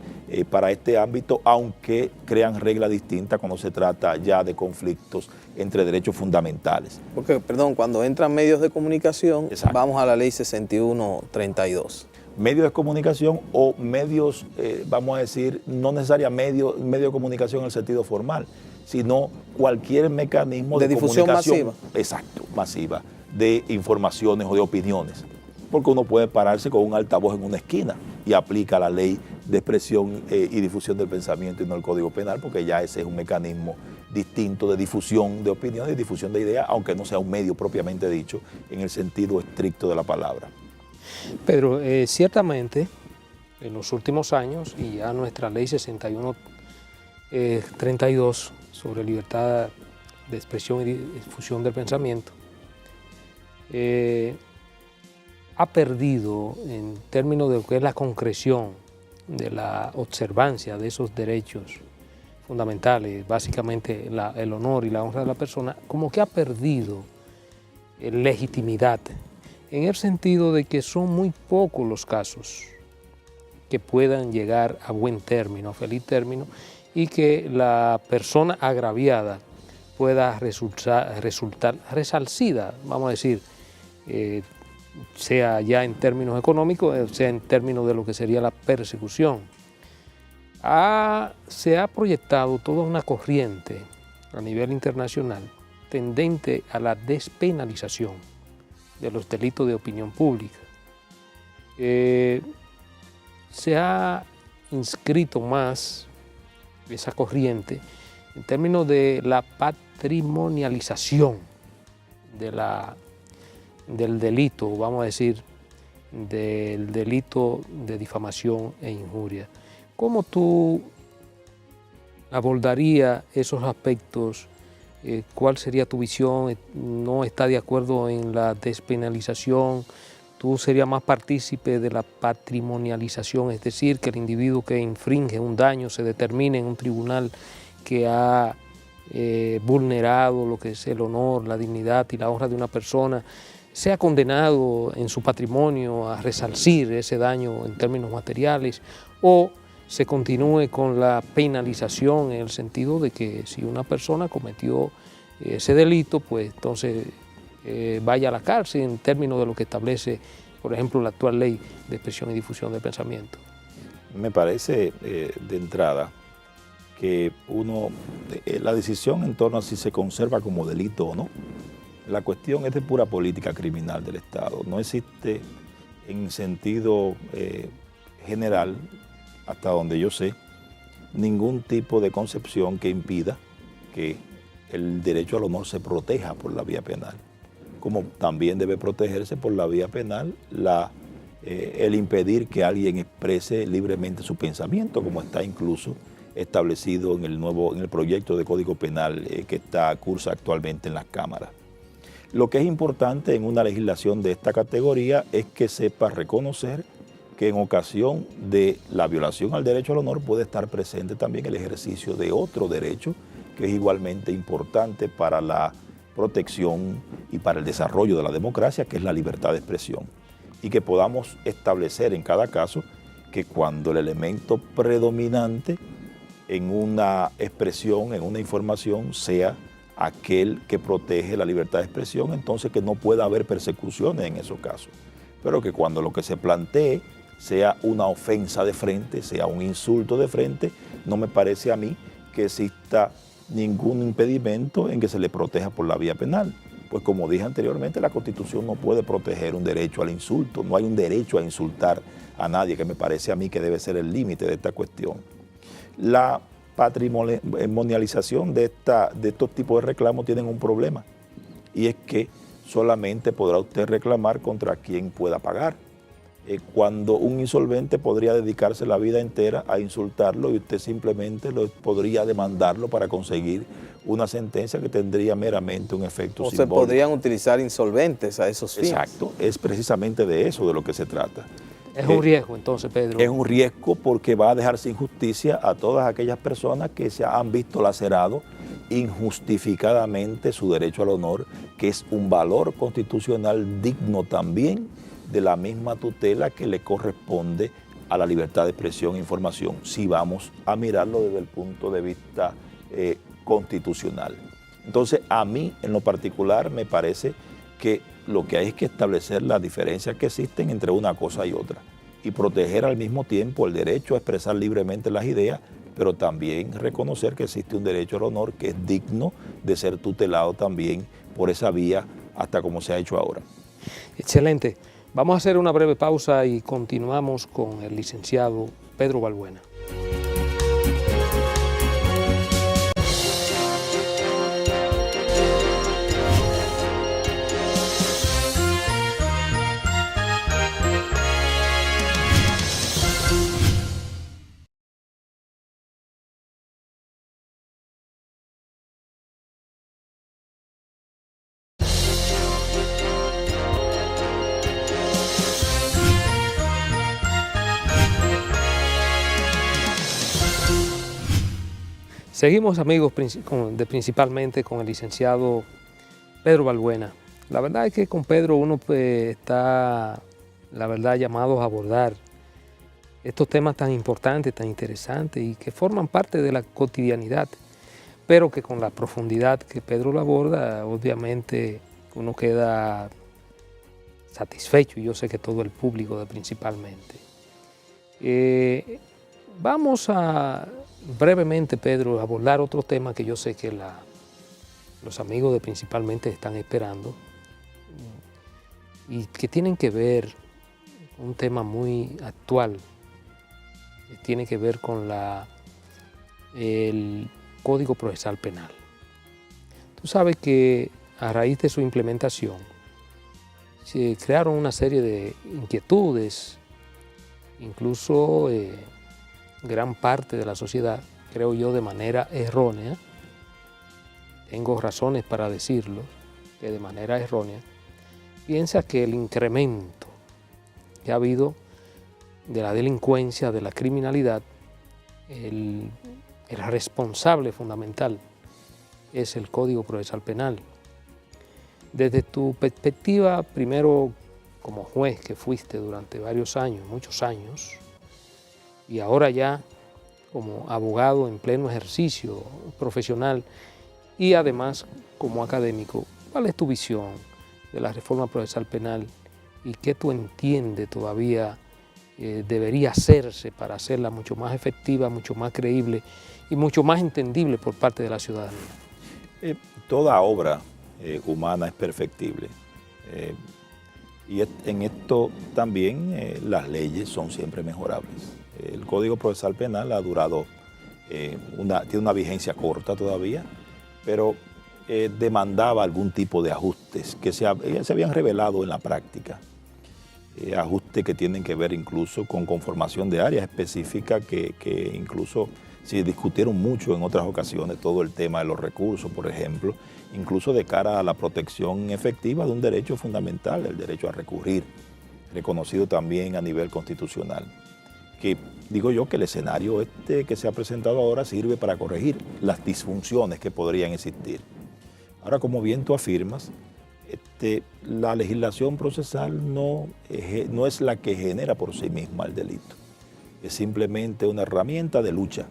para este ámbito, aunque crean reglas distintas cuando se trata ya de conflictos entre derechos fundamentales. Porque, perdón, cuando entran medios de comunicación, Exacto. Vamos a la ley 6132. medios de comunicación o medios, vamos a decir, no necesariamente medio de comunicación en el sentido formal, sino cualquier mecanismo de difusión comunicación masiva. Exacto, masiva, de informaciones o de opiniones. Porque uno puede pararse con un altavoz en una esquina y aplica la ley de expresión y difusión del pensamiento y no el Código Penal, porque ya ese es un mecanismo distinto de difusión de opiniones y difusión de ideas, aunque no sea un medio propiamente dicho en el sentido estricto de la palabra. Pedro, ciertamente en los últimos años, y ya nuestra ley 6132 sobre libertad de expresión y difusión del pensamiento, ha perdido en términos de lo que es la concreción de la observancia de esos derechos fundamentales, básicamente el honor y la honra de la persona, como que ha perdido legitimidad, en el sentido de que son muy pocos los casos que puedan llegar a buen término, a feliz término, y que la persona agraviada pueda resultar resarcida, vamos a decir, sea ya en términos económicos, sea en términos de lo que sería la persecución. Se ha proyectado toda una corriente a nivel internacional tendente a la despenalización de los delitos de opinión pública. Se ha inscrito más esa corriente en términos de la patrimonialización del delito, vamos a decir, del delito de difamación e injuria. ¿Cómo tú abordarías esos aspectos? ¿Cuál sería tu visión? ¿No estás de acuerdo en la despenalización? ¿Tú serías más partícipe de la patrimonialización? Es decir, que el individuo que infringe un daño se determine en un tribunal que ha vulnerado lo que es el honor, la dignidad y la honra de una persona, sea condenado en su patrimonio a resarcir ese daño en términos materiales, o se continúe con la penalización en el sentido de que si una persona cometió ese delito, pues entonces vaya a la cárcel en términos de lo que establece, por ejemplo, la actual ley de expresión y difusión del pensamiento? Me parece de entrada que la decisión en torno a si se conserva como delito o no, la cuestión es de pura política criminal del Estado. No existe en sentido general, hasta donde yo sé, ningún tipo de concepción que impida que el derecho al honor se proteja por la vía penal, como también debe protegerse por la vía penal el impedir que alguien exprese libremente su pensamiento, como está incluso establecido en el proyecto de Código Penal que cursa actualmente en las cámaras. Lo que es importante en una legislación de esta categoría es que sepa reconocer que en ocasión de la violación al derecho al honor puede estar presente también el ejercicio de otro derecho que es igualmente importante para la protección y para el desarrollo de la democracia, que es la libertad de expresión. Y que podamos establecer en cada caso que cuando el elemento predominante en una expresión, en una información, sea aquel que protege la libertad de expresión, entonces que no pueda haber persecuciones en esos casos. Pero que cuando lo que se plantee sea una ofensa de frente, sea un insulto de frente, no me parece a mí que exista ningún impedimento en que se le proteja por la vía penal. Pues como dije anteriormente, la Constitución no puede proteger un derecho al insulto, no hay un derecho a insultar a nadie, que me parece a mí que debe ser el límite de esta cuestión. La patrimonialización de estos tipos de reclamos tienen un problema, y es que solamente podrá usted reclamar contra quien pueda pagar. Cuando un insolvente podría dedicarse la vida entera a insultarlo y usted simplemente podría demandarlo para conseguir una sentencia que tendría meramente un efecto simbólico. O se podrían utilizar insolventes a esos fines. Exacto, es precisamente de eso de lo que se trata. Es un riesgo entonces, Pedro. Es un riesgo porque va a dejar sin justicia a todas aquellas personas que se han visto lacerado injustificadamente su derecho al honor, que es un valor constitucional digno también de la misma tutela que le corresponde a la libertad de expresión e información, si vamos a mirarlo desde el punto de vista constitucional. Entonces, a mí en lo particular me parece que lo que hay es que establecer las diferencias que existen entre una cosa y otra. y proteger al mismo tiempo el derecho a expresar libremente las ideas, pero también reconocer que existe un derecho al honor que es digno de ser tutelado también por esa vía hasta como se ha hecho ahora. Excelente. Vamos a hacer una breve pausa y continuamos con el licenciado Pedro Balbuena. Seguimos, amigos, principalmente con el licenciado Pedro Balbuena. La verdad es que con Pedro uno está, la verdad, llamado a abordar estos temas tan importantes, tan interesantes y que forman parte de la cotidianidad, pero que con la profundidad que Pedro lo aborda, obviamente uno queda satisfecho, y yo sé que todo el público principalmente. Vamos a brevemente, Pedro, abordar otro tema que yo sé que los amigos principalmente están esperando y que tienen que ver con un tema muy actual, que tiene que ver con el Código Procesal Penal. Tú sabes que a raíz de su implementación se crearon una serie de inquietudes, incluso gran parte de la sociedad, creo yo de manera errónea, tengo razones para decirlo, que de manera errónea, piensa que el incremento que ha habido de la delincuencia, de la criminalidad, el responsable fundamental es el Código Procesal Penal. Desde tu perspectiva, primero como juez que fuiste durante varios años, muchos años, y ahora ya como abogado en pleno ejercicio profesional y además como académico, ¿cuál es tu visión de la reforma procesal penal y qué tú entiendes todavía debería hacerse para hacerla mucho más efectiva, mucho más creíble y mucho más entendible por parte de la ciudadanía? Toda obra humana es perfectible. Y en esto también las leyes son siempre mejorables. El Código Procesal Penal ha durado, tiene una vigencia corta todavía, pero demandaba algún tipo de ajustes que se habían revelado en la práctica. Ajustes que tienen que ver incluso con conformación de áreas específicas que incluso se discutieron mucho en otras ocasiones, todo el tema de los recursos, por ejemplo, incluso de cara a la protección efectiva de un derecho fundamental, el derecho a recurrir, reconocido también a nivel constitucional. Que digo yo que el escenario que se ha presentado ahora sirve para corregir las disfunciones que podrían existir. Ahora, como bien tú afirmas, la legislación procesal no es la que genera por sí misma el delito. Es simplemente una herramienta de lucha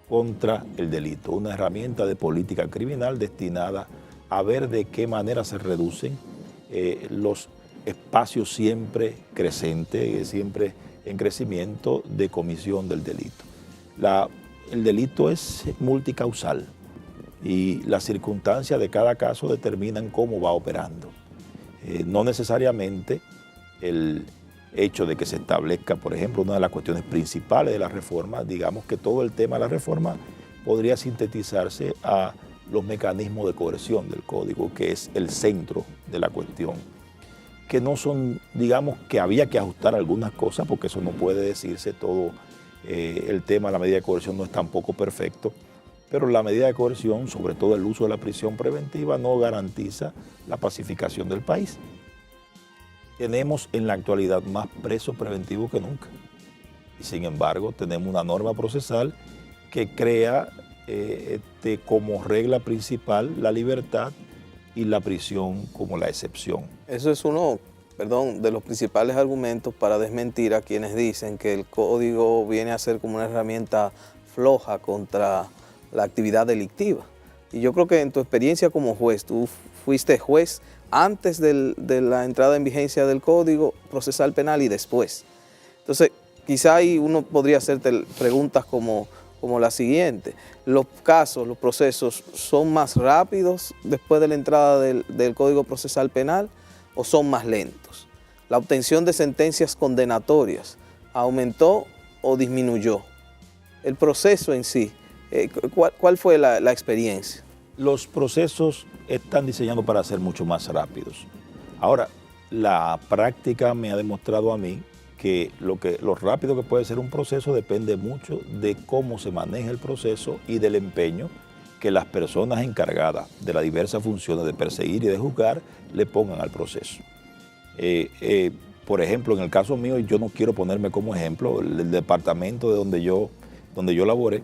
contra el delito, una herramienta de política criminal destinada a ver de qué manera se reducen los espacios siempre crecientes, siempre en crecimiento de comisión del delito. El delito es multicausal y las circunstancias de cada caso determinan cómo va operando. No necesariamente el hecho de que se establezca, por ejemplo, una de las cuestiones principales de la reforma, digamos que todo el tema de la reforma podría sintetizarse a los mecanismos de coerción del código, que es el centro de la cuestión, que no son, digamos que había que ajustar algunas cosas, porque eso no puede decirse todo, el tema de la medida de coerción no es tampoco perfecto, pero la medida de coerción, sobre todo el uso de la prisión preventiva, no garantiza la pacificación del país. Tenemos en la actualidad más presos preventivos que nunca. Y sin embargo, tenemos una norma procesal que crea como regla principal la libertad y la prisión como la excepción. Eso es uno, de los principales argumentos para desmentir a quienes dicen que el código viene a ser como una herramienta floja contra la actividad delictiva. Y yo creo que en tu experiencia como juez, tú fuiste juez antes de la entrada en vigencia del Código Procesal Penal y después. Entonces, quizá ahí uno podría hacerte preguntas como la siguiente. ¿Los casos, los procesos son más rápidos después de la entrada del Código Procesal Penal o son más lentos? ¿La obtención de sentencias condenatorias aumentó o disminuyó? El proceso en sí, ¿cuál fue la experiencia? Los procesos están diseñados para ser mucho más rápidos. Ahora, la práctica me ha demostrado a mí que lo rápido que puede ser un proceso depende mucho de cómo se maneja el proceso y del empeño que las personas encargadas de las diversas funciones de perseguir y de juzgar le pongan al proceso. Por ejemplo, en el caso mío, yo no quiero ponerme como ejemplo, el departamento de donde yo laboré,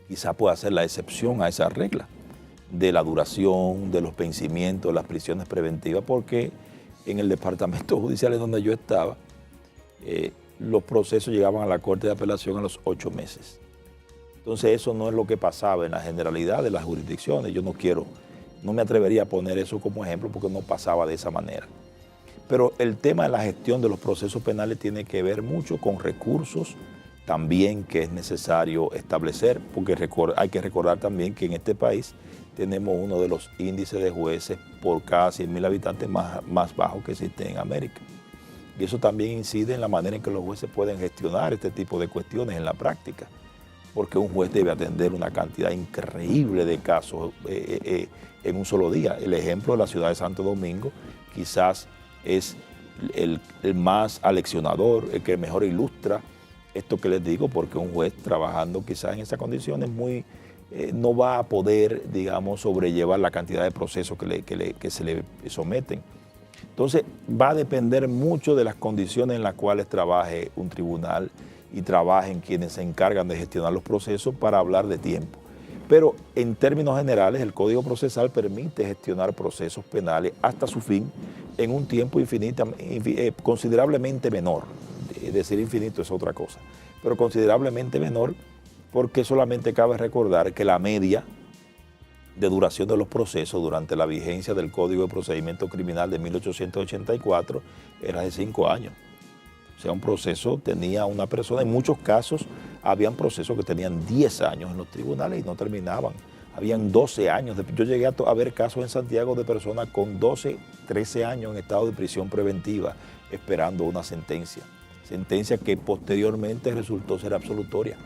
quizá pueda ser la excepción a esa regla de la duración, de los vencimientos, de las prisiones preventivas, porque en el departamento judicial en donde yo estaba, los procesos llegaban a la Corte de Apelación a los 8 meses. Entonces eso no es lo que pasaba en la generalidad de las jurisdicciones. Yo no me atrevería a poner eso como ejemplo porque no pasaba de esa manera. Pero el tema de la gestión de los procesos penales tiene que ver mucho con recursos también que es necesario establecer, porque hay que recordar también que en este país tenemos uno de los índices de jueces por cada 100.000 habitantes más bajos que existen en América. Y eso también incide en la manera en que los jueces pueden gestionar este tipo de cuestiones en la práctica, porque un juez debe atender una cantidad increíble de casos en un solo día. El ejemplo de la ciudad de Santo Domingo quizás es el más aleccionador, el que mejor ilustra esto que les digo, porque un juez trabajando quizás en esas condiciones no va a poder, digamos, sobrellevar la cantidad de procesos que se le someten. Entonces va a depender mucho de las condiciones en las cuales trabaje un tribunal y trabajen quienes se encargan de gestionar los procesos para hablar de tiempo. Pero en términos generales el Código Procesal permite gestionar procesos penales hasta su fin en un tiempo considerablemente menor. Decir infinito es otra cosa, pero considerablemente menor, porque solamente cabe recordar que la media de duración de los procesos durante la vigencia del Código de Procedimiento Criminal de 1884 era de 5 años. O sea, un proceso tenía una persona, en muchos casos habían procesos que tenían 10 años en los tribunales y no terminaban. Habían 12 años. Yo llegué a ver casos en Santiago de personas con 12, 13 años en estado de prisión preventiva esperando una sentencia que posteriormente resultó ser absolutoria.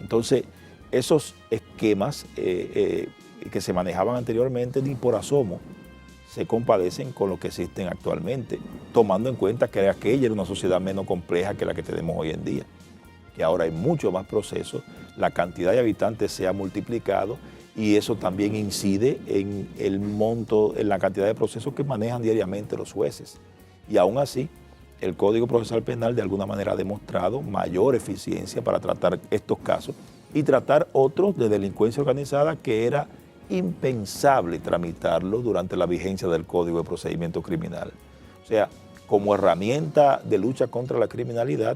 Entonces, esos esquemas que se manejaban anteriormente ni por asomo se compadecen con lo que existen actualmente, tomando en cuenta que aquella era una sociedad menos compleja que la que tenemos hoy en día, que ahora hay mucho más procesos, la cantidad de habitantes se ha multiplicado y eso también incide en el monto, en la cantidad de procesos que manejan diariamente los jueces. Y aún así, el Código Procesal Penal de alguna manera ha demostrado mayor eficiencia para tratar estos casos y tratar otros de delincuencia organizada que era impensable tramitarlos durante la vigencia del Código de Procedimiento Criminal. O sea, como herramienta de lucha contra la criminalidad,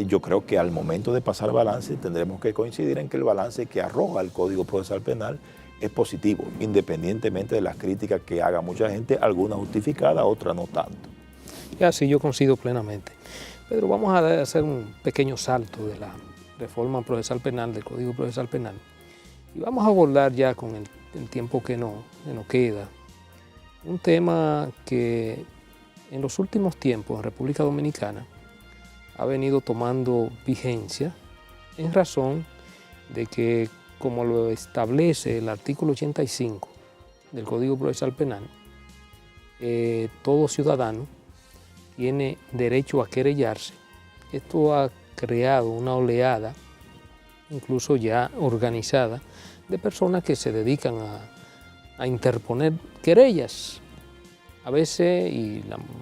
yo creo que al momento de pasar balance tendremos que coincidir en que el balance que arroja el Código Procesal Penal es positivo, independientemente de las críticas que haga mucha gente, algunas justificadas, otras no tanto. Y así yo coincido plenamente. Pedro, vamos a hacer un pequeño salto de la reforma procesal penal, del Código Procesal Penal, y vamos a abordar ya con el tiempo que nos queda, un tema que en los últimos tiempos en República Dominicana ha venido tomando vigencia en razón de que, como lo establece el artículo 85 del Código Procesal Penal, todo ciudadano tiene derecho a querellarse. Esto ha creado una oleada, incluso ya organizada, de personas que se dedican a interponer querellas. A veces,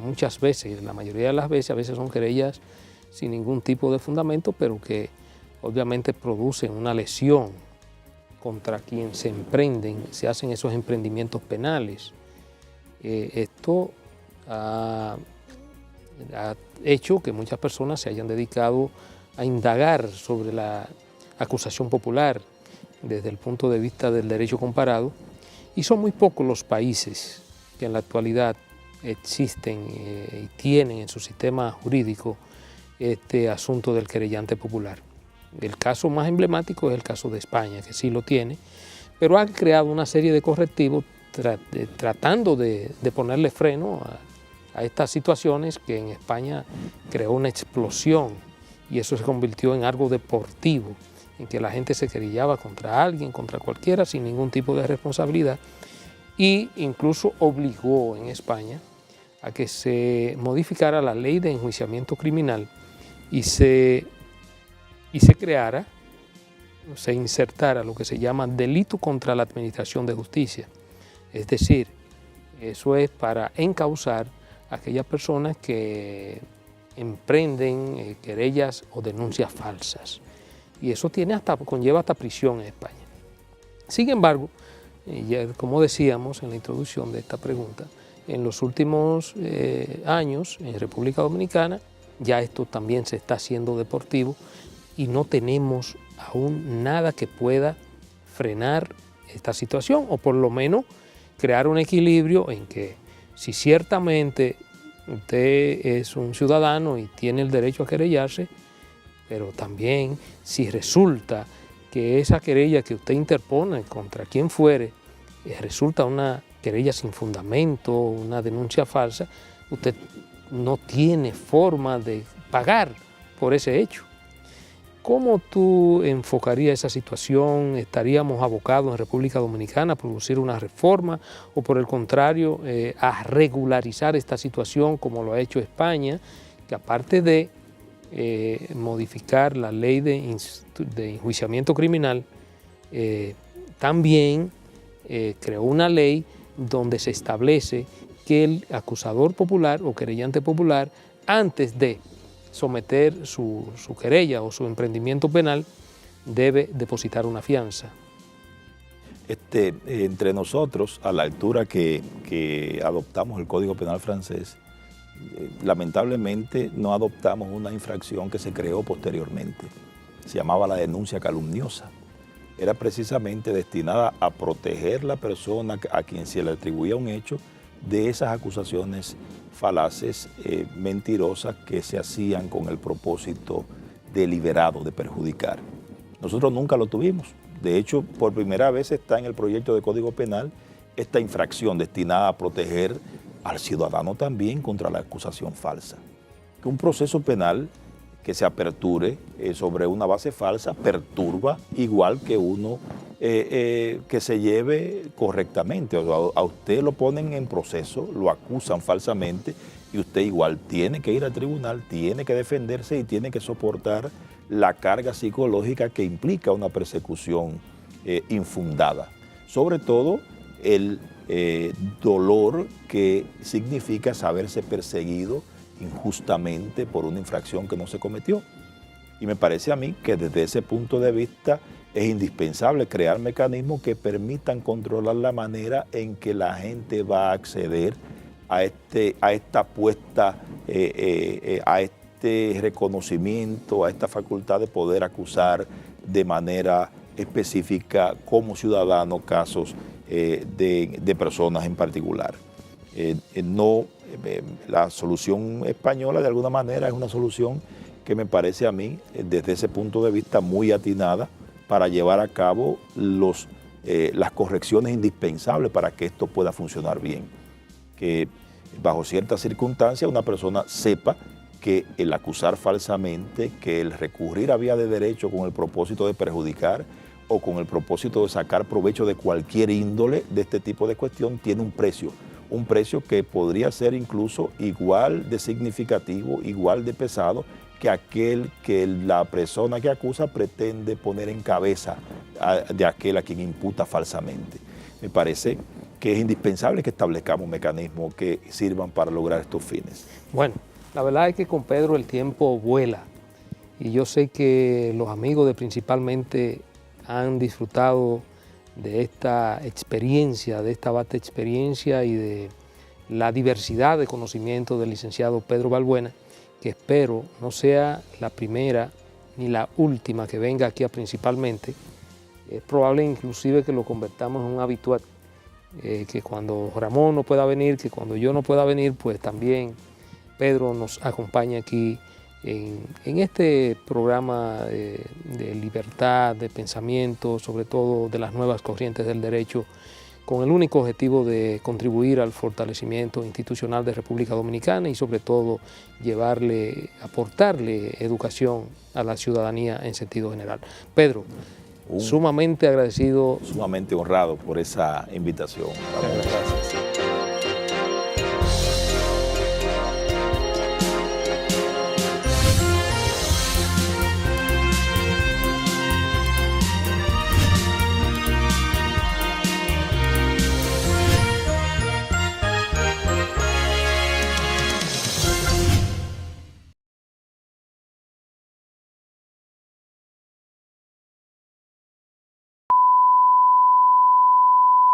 muchas veces, la mayoría de las veces, a veces son querellas sin ningún tipo de fundamento, pero que obviamente producen una lesión contra quien se hacen esos emprendimientos penales. Esto ha hecho que muchas personas se hayan dedicado a indagar sobre la acusación popular desde el punto de vista del derecho comparado, y son muy pocos los países que en la actualidad existen y tienen en su sistema jurídico este asunto del querellante popular. El caso más emblemático es el caso de España, que sí lo tiene, pero ha creado una serie de correctivos tratando de ponerle freno a estas situaciones que en España creó una explosión y eso se convirtió en algo deportivo, en que la gente se querellaba contra alguien, contra cualquiera, sin ningún tipo de responsabilidad, e incluso obligó en España a que se modificara la ley de enjuiciamiento criminal y se creara, se insertara lo que se llama delito contra la administración de justicia. Es decir, eso es para encausar a aquellas personas que emprenden querellas o denuncias falsas. Y eso conlleva hasta prisión en España. Sin embargo, como decíamos en la introducción de esta pregunta, en los últimos años en República Dominicana ya esto también se está haciendo deportivo y no tenemos aún nada que pueda frenar esta situación o por lo menos crear un equilibrio en que si ciertamente usted es un ciudadano y tiene el derecho a querellarse, pero también si resulta que esa querella que usted interpone contra quien fuere resulta una querella sin fundamento, una denuncia falsa, usted no tiene forma de pagar por ese hecho. ¿Cómo tú enfocarías esa situación? ¿Estaríamos abocados en República Dominicana a producir una reforma o por el contrario a regularizar esta situación como lo ha hecho España, que aparte de modificar la ley de enjuiciamiento criminal, también creó una ley donde se establece que el acusador popular o querellante popular, antes de someter su querella o su emprendimiento penal, debe depositar una fianza? Entre nosotros, a la altura que adoptamos el Código Penal francés, lamentablemente no adoptamos una infracción que se creó posteriormente. Se llamaba la denuncia calumniosa. Era precisamente destinada a proteger la persona a quien se le atribuía un hecho de esas acusaciones falaces, mentirosas, que se hacían con el propósito deliberado de perjudicar. Nosotros nunca lo tuvimos. De hecho, por primera vez está en el proyecto de Código Penal esta infracción destinada a proteger al ciudadano también contra la acusación falsa. Que un proceso penal que se aperture sobre una base falsa perturba igual que uno que se lleve correctamente. O sea, a usted lo ponen en proceso, lo acusan falsamente y usted igual tiene que ir al tribunal, tiene que defenderse y tiene que soportar la carga psicológica que implica una persecución infundada. Sobre todo el dolor que significa saberse perseguido injustamente por una infracción que no se cometió. Y me parece a mí que desde ese punto de vista es indispensable crear mecanismos que permitan controlar la manera en que la gente va a acceder a esta apuesta, a este reconocimiento, a esta facultad de poder acusar de manera específica como ciudadano casos de personas en particular. La solución española de alguna manera es una solución que me parece a mí desde ese punto de vista muy atinada para llevar a cabo las correcciones indispensables para que esto pueda funcionar bien. Que bajo ciertas circunstancias una persona sepa que el acusar falsamente, que el recurrir a vía de derecho con el propósito de perjudicar o con el propósito de sacar provecho de cualquier índole de este tipo de cuestión tiene un precio que podría ser incluso igual de significativo, igual de pesado que aquel que la persona que acusa pretende poner en cabeza de aquel a quien imputa falsamente. Me parece que es indispensable que establezcamos mecanismos que sirvan para lograr estos fines. Bueno, la verdad es que con Pedro el tiempo vuela y yo sé que los amigos de Principalmente han disfrutado de esta experiencia, de esta vasta experiencia y de la diversidad de conocimiento del licenciado Pedro Balbuena, que espero no sea la primera ni la última que venga aquí a Principalmente. Es probable inclusive que lo convertamos en un habitual, que cuando Ramón no pueda venir, que cuando yo no pueda venir, pues también Pedro nos acompaña aquí en este programa de libertad, de pensamiento, sobre todo de las nuevas corrientes del derecho, con el único objetivo de contribuir al fortalecimiento institucional de República Dominicana y sobre todo aportarle educación a la ciudadanía en sentido general. Pedro, sumamente agradecido. Sumamente honrado por esa invitación. Gracias.